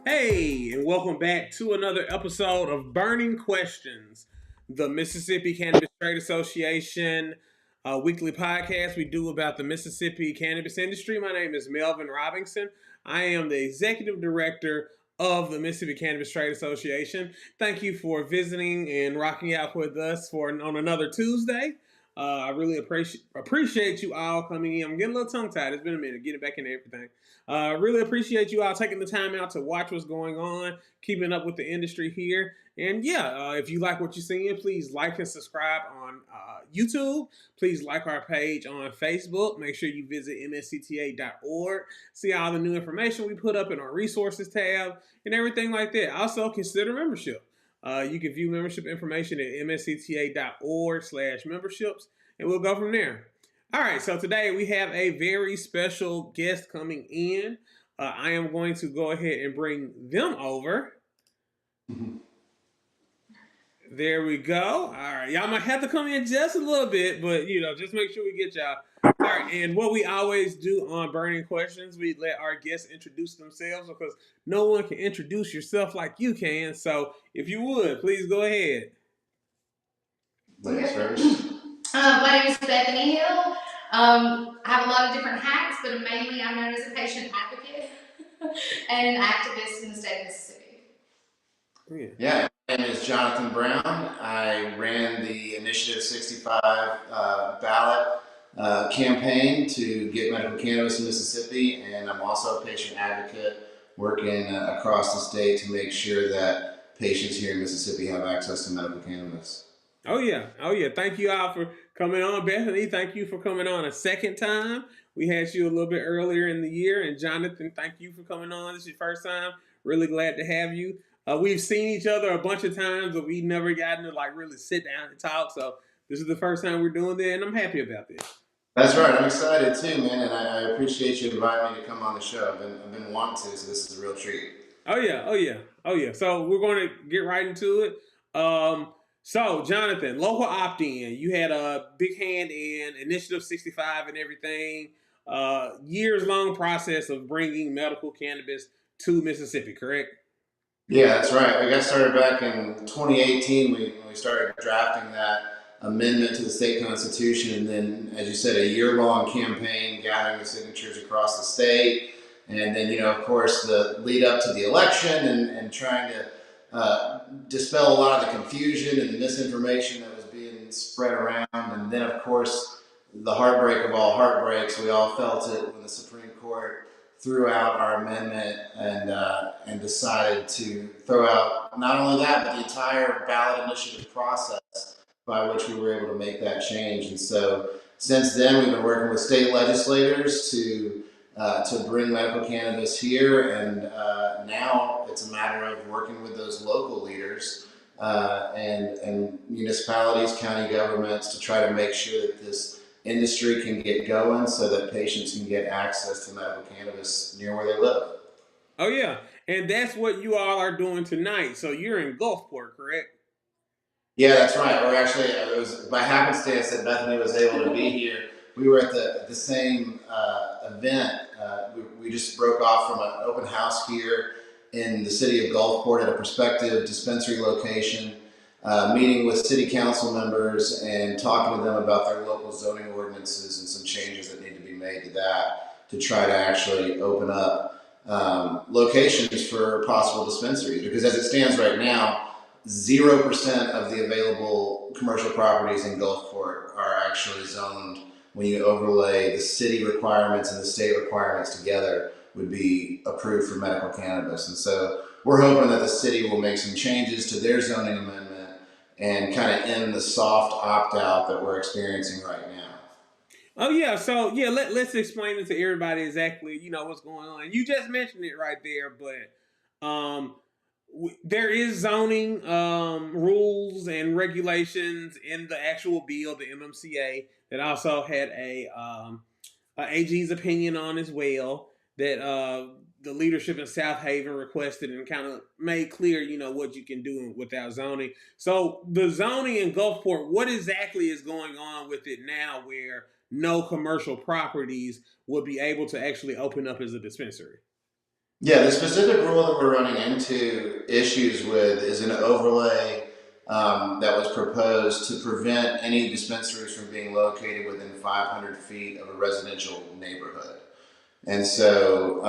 Hey, and welcome back to another episode of Burning Questions, the Mississippi Cannabis Trade Association weekly podcast we do about the Mississippi cannabis industry. My name is Melvin Robinson. I am the executive director of the Mississippi Cannabis Trade Association. Thank you for visiting and rocking out with us on another Tuesday. I really appreciate you all coming in. I'm getting a little tongue tied. It's been a minute getting back into everything. Really appreciate you all taking the time out to watch what's going on, keeping up with the industry here. And if you like what you're seeing, please like and subscribe on YouTube. Please like our page on Facebook. Make sure you visit MSCTA.org. See all the new information we put up in our resources tab and everything like that. Also, consider membership. You can view membership information at mscta.org/memberships, and we'll go from there. All right, so today we have a very special guest coming in. I am going to go ahead and bring them over. There we go. All right, y'all might have to come in just a little bit, but just make sure we get y'all. All right, and what we always do on Burning Questions, we let our guests introduce themselves because no one can introduce yourself like you can. So if you would, please go ahead. Ladies first. My name is Bethany Hill. I have a lot of different hats, but mainly I'm known as a patient advocate and an activist in the state of Mississippi. Yeah, my name is Jonathan Brown. I ran the Initiative 65 ballot campaign to get medical cannabis in Mississippi, and I'm also a patient advocate working across the state to make sure that patients here in Mississippi have access to medical cannabis. Oh yeah. Thank you all for coming on. Bethany, thank you for coming on a second time. We had you a little bit earlier in the year. And Jonathan, thank you for coming on. This is your first time. Really glad to have you. We've seen each other a bunch of times, but we never gotten to really sit down and talk. So this is the first time we're doing that, and I'm happy about this. That's right. I'm excited too, man, and I appreciate you inviting me to come on the show. I've been wanting to, so this is a real treat. Oh yeah. So we're going to get right into it. So, Jonathan, local opt-in, you had a big hand in Initiative 65 and everything. Years-long process of bringing medical cannabis to Mississippi, correct? Yeah, that's right. We got started back in 2018 when we started drafting that amendment to the state constitution. And then, as you said, a year-long campaign gathering the signatures across the state. And then, of course, the lead up to the election and trying to dispel a lot of the confusion and the misinformation that was being spread around. And then, of course, the heartbreak of all heartbreaks, we all felt it when the Supreme Court threw out our amendment and decided to throw out not only that, but the entire ballot initiative process by which we were able to make that change. And so since then, we've been working with state legislators to bring medical cannabis here, and now it's a matter of working with those local leaders and municipalities, county governments to try to make sure that this industry can get going so that patients can get access to medical cannabis near where they live. Oh yeah, and that's what you all are doing tonight. So you're in Gulfport, correct? Yeah, that's right. We're actually, it was by happenstance that Bethany was able to be here. We were at the same event. We just broke off from an open house here in the city of Gulfport at a prospective dispensary location, meeting with city council members and talking to them about their local zoning ordinances and some changes that need to be made to that to try to actually open up locations for possible dispensaries. Because as it stands right now, 0% of the available commercial properties in Gulfport are actually zoned. When you overlay the city requirements and the state requirements together, would be approved for medical cannabis. And so we're hoping that the city will make some changes to their zoning amendment and kind of end the soft opt-out that we're experiencing right now. Oh yeah, so let's explain it to everybody exactly, what's going on. You just mentioned it right there, but there is zoning rules and regulations in the actual bill, the MMCA, that also had a AG's opinion on as well, that the leadership in South Haven requested and kind of made clear, what you can do without zoning. So the zoning in Gulfport, what exactly is going on with it now where no commercial properties will be able to actually open up as a dispensary? Yeah, the specific rule that we're running into issues with is an overlay that was proposed to prevent any dispensaries from being located within 500 feet of a residential neighborhood. And so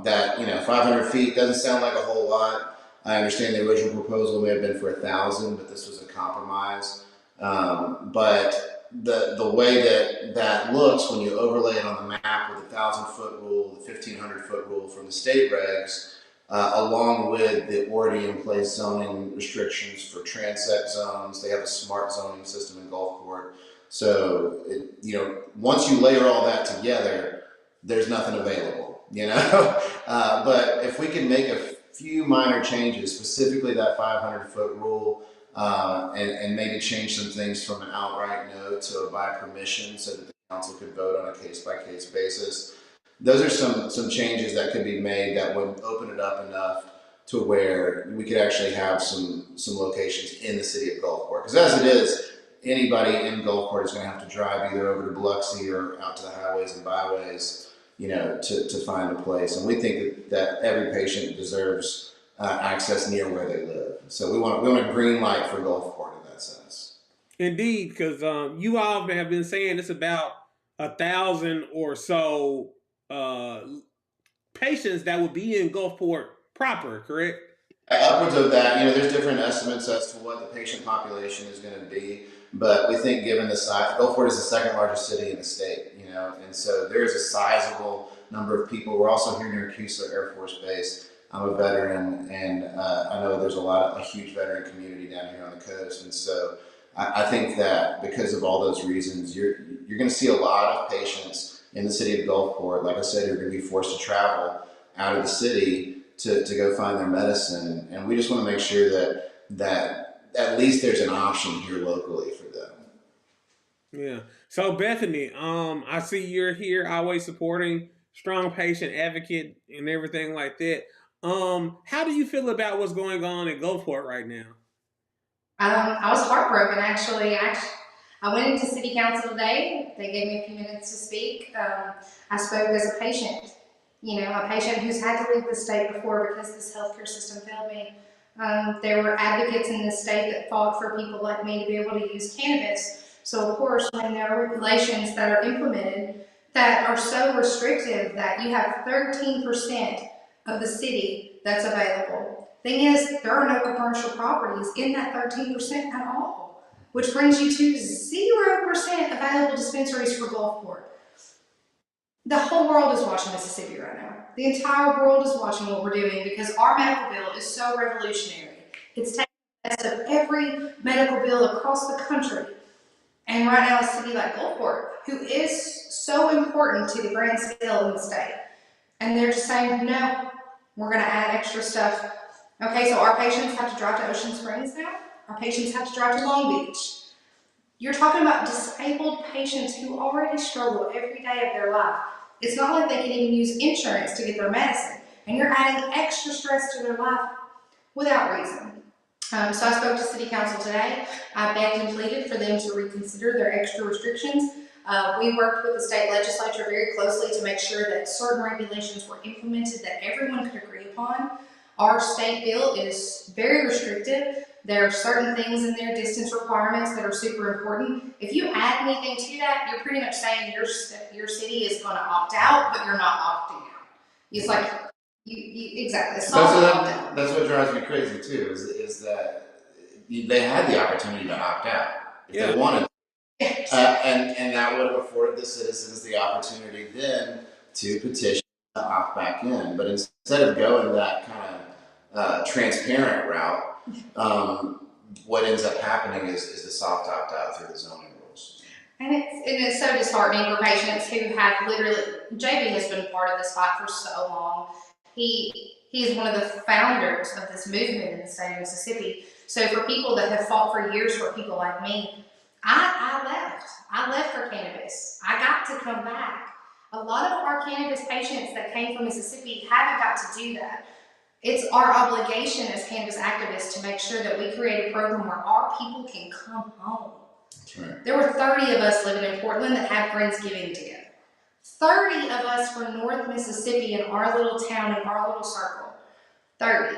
that 500 feet doesn't sound like a whole lot. I understand the original proposal may have been for 1,000, but this was a compromise. But the way that looks when you overlay it on the map with the 1,000-foot rule, the 1,500-foot rule from the state regs, along with the already in place zoning restrictions for transect zones, they have a smart zoning system in Gulfport. So once you layer all that together, there's nothing available. But if we can make a few minor changes, specifically that 500-foot rule, and maybe change some things from an outright no to a by permission so that the council could vote on a case-by-case basis. Those are some changes that could be made that would open it up enough to where we could actually have some locations in the city of Gulfport. Because as it is, anybody in Gulfport is going to have to drive either over to Biloxi or out to the highways and byways, to find a place. And we think that every patient deserves access near where they live. So we want a green light for Gulfport in that sense. Indeed, because you all have been saying it's about 1,000 or so uh, patients that would be in Gulfport proper, correct? Upwards of that, there's different estimates as to what the patient population is going to be, but we think given the size, Gulfport is the second largest city in the state, and so there's a sizable number of people. We're also here near Keesler Air Force Base. I'm a veteran, and I know there's a huge veteran community down here on the coast, and so I think that because of all those reasons, you're going to see a lot of patients in the city of Gulfport. Like I said, you're going to be forced to travel out of the city to go find their medicine, and we just want to make sure that at least there's an option here locally for them. Yeah. So Bethany, I see you're here always supporting strong patient advocate and everything like that. How do you feel about what's going on in Gulfport right now? I was heartbroken actually. I went into city council today. They gave me a few minutes to speak. I spoke as a patient, a patient who's had to leave the state before because this healthcare system failed me. There were advocates in this state that fought for people like me to be able to use cannabis. So of course, when there are regulations that are implemented that are so restrictive that you have 13% of the city that's available. Thing is, there are no commercial properties in that 13% at all, which brings you to 0% available dispensaries for Gulfport. The whole world is watching Mississippi right now. The entire world is watching what we're doing because our medical bill is so revolutionary. It's taking the best of every medical bill across the country. And right now, a city like Gulfport, who is so important to the grand scale in the state, and they're just saying, no, we're going to add extra stuff. Okay, so our patients have to drive to Ocean Springs now. Our patients have to drive to Long Beach. You're talking about disabled patients who already struggle every day of their life. It's not like they can even use insurance to get their medicine. And you're adding extra stress to their life without reason. So I spoke to City Council today. I begged and pleaded for them to reconsider their extra restrictions. We worked with the state legislature very closely to make sure that certain regulations were implemented that everyone could agree upon. Our state bill is very restrictive. There are certain things in there, distance requirements, that are super important. If you add anything to that, you're pretty much saying your city is going to opt out, but you're not opting out. It's like, exactly. That's what drives me crazy too, is that they had the opportunity to opt out if they wanted. And that would have afforded the citizens the opportunity then to petition to opt back in. But instead of going that kind of transparent route, what ends up happening is the soft opt out through the zoning rules. And it's so disheartening for patients who have literally, JB has been part of this fight for so long. He is one of the founders of this movement in the state of Mississippi. So for people that have fought for years for people like me, I left for cannabis. I got to come back. A lot of our cannabis patients that came from Mississippi haven't got to do that. It's our obligation as cannabis activists to make sure that we create a program where our people can come home. Right. There were 30 of us living in Portland that had Friendsgiving together. 30 of us from North Mississippi in our little town, in our little circle. 30.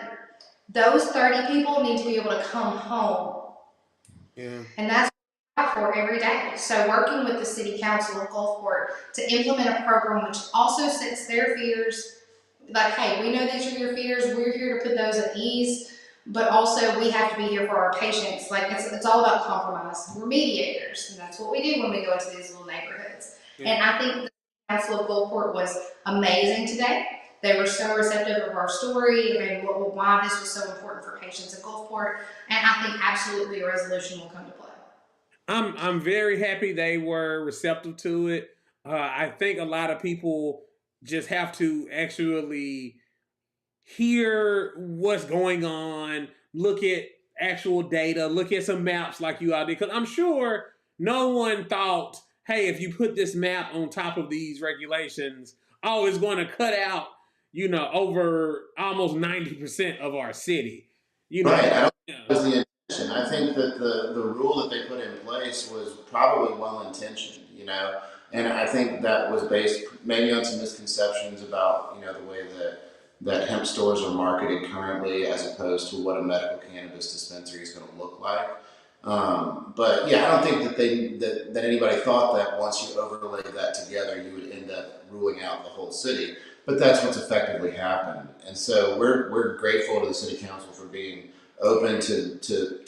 Those 30 people need to be able to come home. Yeah. And that's what I fight for every day. So working with the City Council of Gulfport to implement a program which also sets their fears, like, hey, we know these are your fears, we're here to put those at ease, but also we have to be here for our patients. Like, it's all about compromise. We're mediators, and that's what we do when we go into these little neighborhoods. Yeah. And I think the Council of Gulfport was amazing today. They were so receptive of our story and why this was so important for patients in Gulfport, and I think absolutely a resolution will come to play. I'm very happy they were receptive to it. I think a lot of people just have to actually hear what's going on, look at actual data, look at some maps like you all did. Because I'm sure no one thought, hey, if you put this map on top of these regulations, oh, it's going to cut out, over almost 90% of our city. Right. I don't Yeah. think that was the intention. I think that the rule that they put in place was probably well intentioned, and I think that was based maybe on some misconceptions about, the way that hemp stores are marketed currently as opposed to what a medical cannabis dispensary is going to look like. But yeah, I don't think that anybody thought that once you overlay that together, you would end up ruling out the whole city. But that's what's effectively happened. And so we're grateful to the city council for being open to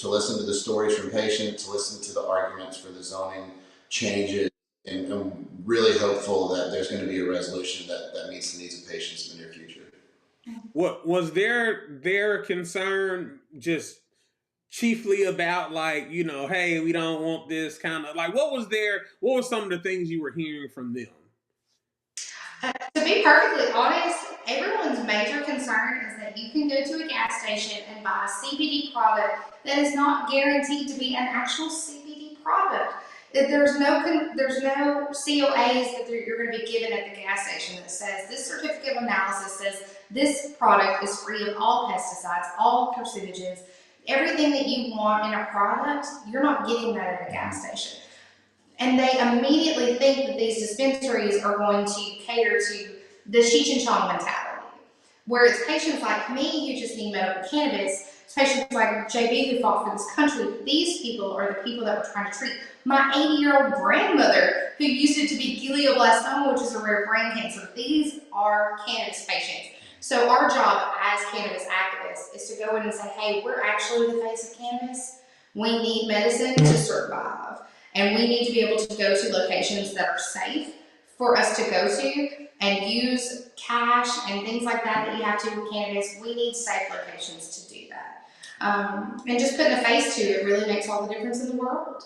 listen to the stories from patients, to listen to the arguments for the zoning changes, and I'm really hopeful that there's going to be a resolution that meets the needs of patients in the near future. What was their concern just chiefly about, like, hey, we don't want this kind of, like, what were some of the things you were hearing from them? To be perfectly honest, everyone's major concern is that you can go to a gas station and buy a CBD product that is not guaranteed to be an actual CBD product. There's no COAs that you're going to be given at the gas station that says this certificate of analysis says this product is free of all pesticides, all carcinogens, everything that you want in a product. You're not getting that at a gas station. And they immediately think that these dispensaries are going to cater to the Cheech and Chong mentality, where it's patients like me who just need medical cannabis, it's patients like JB who fought for this country. These people are the people that we're trying to treat. My 80-year-old grandmother who used it to be glioblastoma, which is a rare brain cancer. These are cannabis patients. So our job as cannabis activists is to go in and say, hey, we're actually the face of cannabis. We need medicine to survive. And we need to be able to go to locations that are safe for us to go to and use cash and things like that you have to with cannabis. We need safe locations to do that. And just putting a face to it really makes all the difference in the world.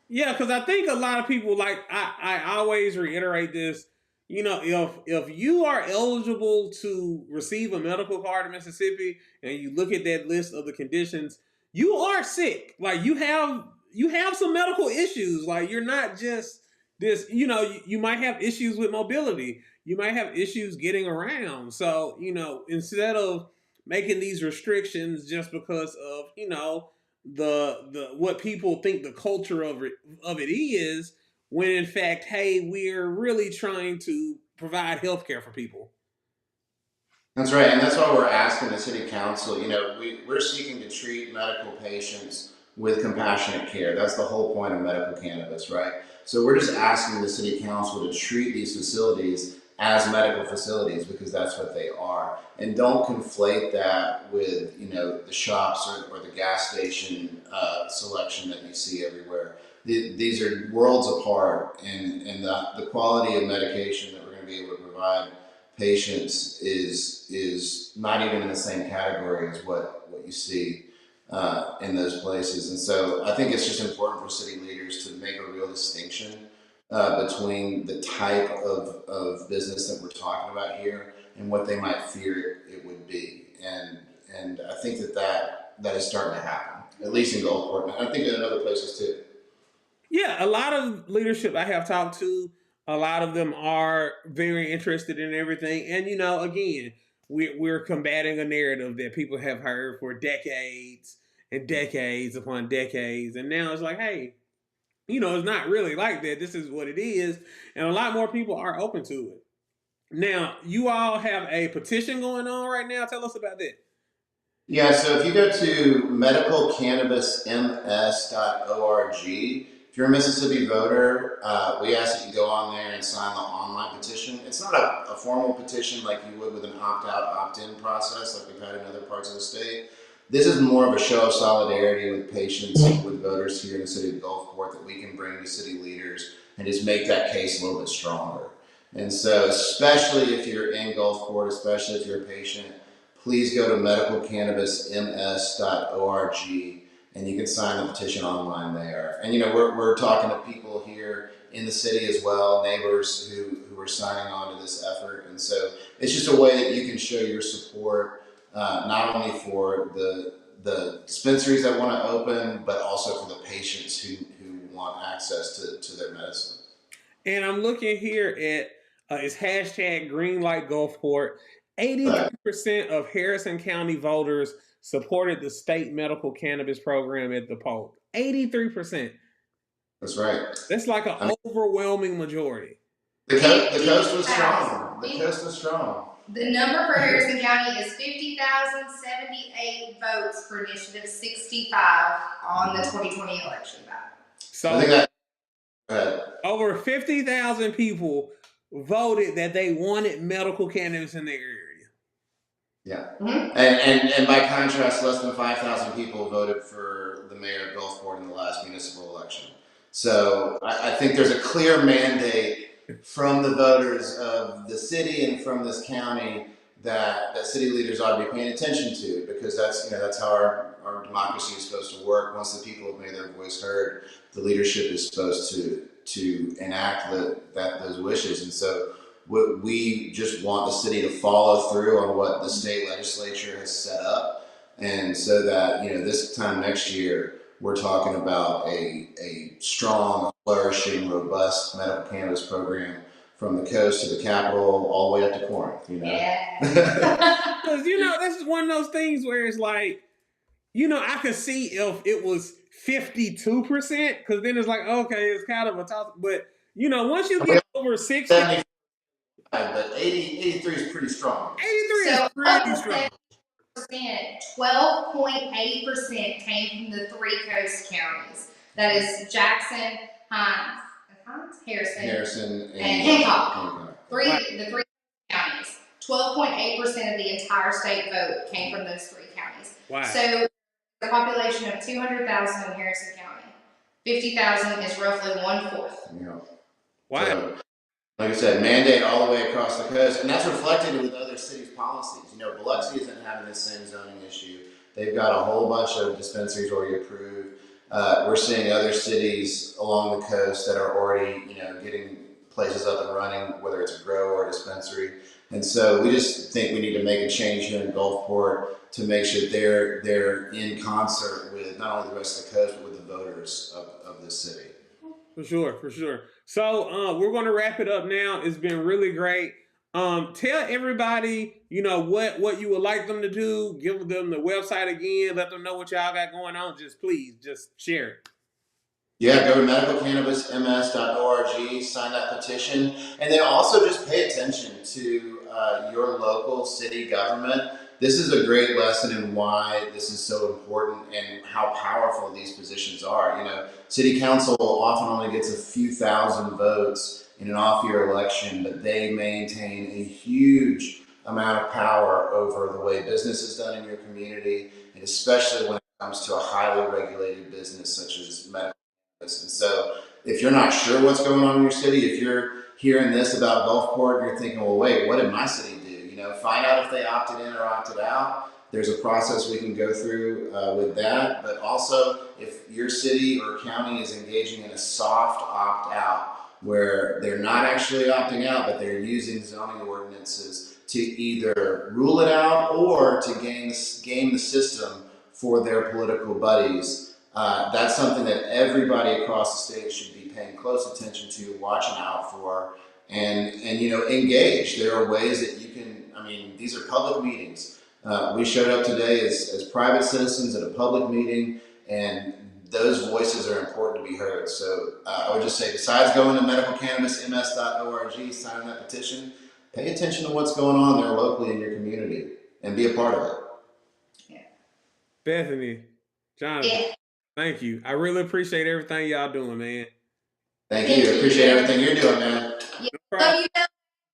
Yeah, because I think a lot of people, like, I always reiterate this, if you are eligible to receive a medical card in Mississippi and you look at that list of the conditions, you are sick. Like, you have some medical issues. Like, you're not just this, you might have issues with mobility. You might have issues getting around. So, instead of making these restrictions just because of, the what people think the culture of it is, when in fact, hey, we're really trying to provide health care for people. That's right, and that's why we're asking the city council. We're seeking to treat medical patients with compassionate care. That's the whole point of medical cannabis, right? So we're just asking the city council to treat these facilities as medical facilities because that's what they are, and don't conflate that with the shops or the gas station selection that you see everywhere. These are worlds apart, and the quality of medication that we're going to be able to provide patients is not even in the same category as what you see in those places. And so I think it's just important for city leaders to make a real distinction between the type of business that we're talking about here and what they might fear it would be. And I think that is starting to happen, at least in Gulfport. And I think in other places too. Yeah, a lot of leadership I have talked to, a lot of them are very interested in everything. And, again, we're combating a narrative that people have heard for decades and decades upon decades. And now it's like, hey, It's not really like that. This is what it is, and a lot more people are open to it. Now, you all have a petition going on right now. Tell us about that. Yeah, so if you go to medicalcannabisms.org, if you're a Mississippi voter, we ask that you go on there and sign the online petition. It's not a formal petition like you would with an opt-out, opt-in process like we've had in other parts of the state. This is more of a show of solidarity with patients, with voters here in the city of Gulfport that we can bring to city leaders and just make that case a little bit stronger. And so, especially if you're in Gulfport, especially if you're a patient, please go to medicalcannabisms.org and you can sign the petition online there. And we're talking to people here in the city as well, neighbors who are signing on to this effort. And so it's just a way that you can show your support, not only for the dispensaries that want to open, but also for the patients who want access to their medicine. And I'm looking here at it's hashtag Greenlight Gulfport. 83% of Harrison County voters supported the state medical cannabis program at the poll. 83%. That's right. That's like an overwhelming majority. The coast was strong. The coast was strong. The number for Harrison County is 50,078 votes for Initiative 65 on the 2020 election ballot. So over 50,000 people voted that they wanted medical cannabis in their area. Yeah. Mm-hmm. And by contrast, less than 5,000 people voted for the mayor of Gulfport in the last municipal election. So I think there's a clear mandate from the voters of the city and from this county that city leaders ought to be paying attention to, because that's how our democracy is supposed to work. Once the people have made their voice heard, the leadership is supposed to enact those wishes. And so we just want the city to follow through on what the state legislature has set up, and so that this time next year we're talking about a strong, flourishing, robust medical cannabis program from the coast to the capital all the way up to Corinth. Yeah. Because this is one of those things where it's like, I could see if it was 52%, because then it's like, okay, it's kind of a toss. But once you get over 60. But 83 is pretty strong. 83 is pretty strong. 12.8% came from the three coast counties. That is Jackson, Harrison, and Hancock. The three counties. 12.8% of the entire state vote came from those three counties. Wow. So the population of 200,000 in Harrison County, 50,000 is roughly 1/4. Yeah. Wow. So, like I said, mandate all the way across the coast, and that's reflected with other cities' policies. Biloxi isn't having this same zoning issue. They've got a whole bunch of dispensaries already approved. We're seeing other cities along the coast that are already, getting places up and running, whether it's a grow or a dispensary. And so we just think we need to make a change here in Gulfport to make sure they're in concert with not only the rest of the coast, but with the voters of this city. For sure. So we're going to wrap it up now. It's been really great. Tell everybody, what you would like them to do. Give them the website again. Let them know what y'all got going on. Just share it. Yeah, go to medicalcannabisms.org, sign that petition, and then also just pay attention to your local city government. This is a great lesson in why this is so important and how powerful these positions are. City council often only gets a few thousand votes in an off-year election, but they maintain a huge amount of power over the way business is done in your community, and especially when it comes to a highly regulated business such as medical. And so if you're not sure what's going on in your city, if you're hearing this about Gulfport, you're thinking, well, wait, what did my city do? Find out if they opted in or opted out. There's a process we can go through with that. But also, if your city or county is engaging in a soft opt-out, where they're not actually opting out, but they're using zoning ordinances to either rule it out or to game the system for their political buddies, that's something that everybody across the state should be paying close attention to, watching out for, and engage. There are ways that you can. These are public meetings. We showed up today as private citizens at a public meeting, and those voices are important to be heard. So I would just say, besides going to medicalcannabisms.org, signing that petition, pay attention to what's going on there locally in your community and be a part of it. Yeah. Bethany, Jonathan, Yeah. thank you. I really appreciate everything y'all doing, man. Thank you. Appreciate everything you're doing, man. Yeah. Love you.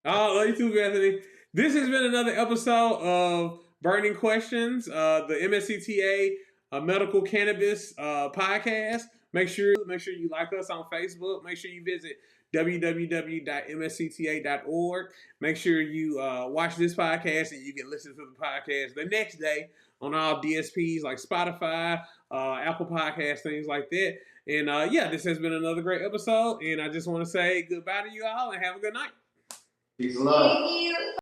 Oh, love you too, Bethany. This has been another episode of Burning Questions, the MSCTA Medical Cannabis podcast. Make sure you like us on Facebook. Make sure you visit www.mscta.org. Make sure you watch this podcast and you can listen to the podcast the next day on all DSPs like Spotify, Apple Podcasts, things like that. And this has been another great episode. And I just want to say goodbye to you all and have a good night. Peace and love. Thank you.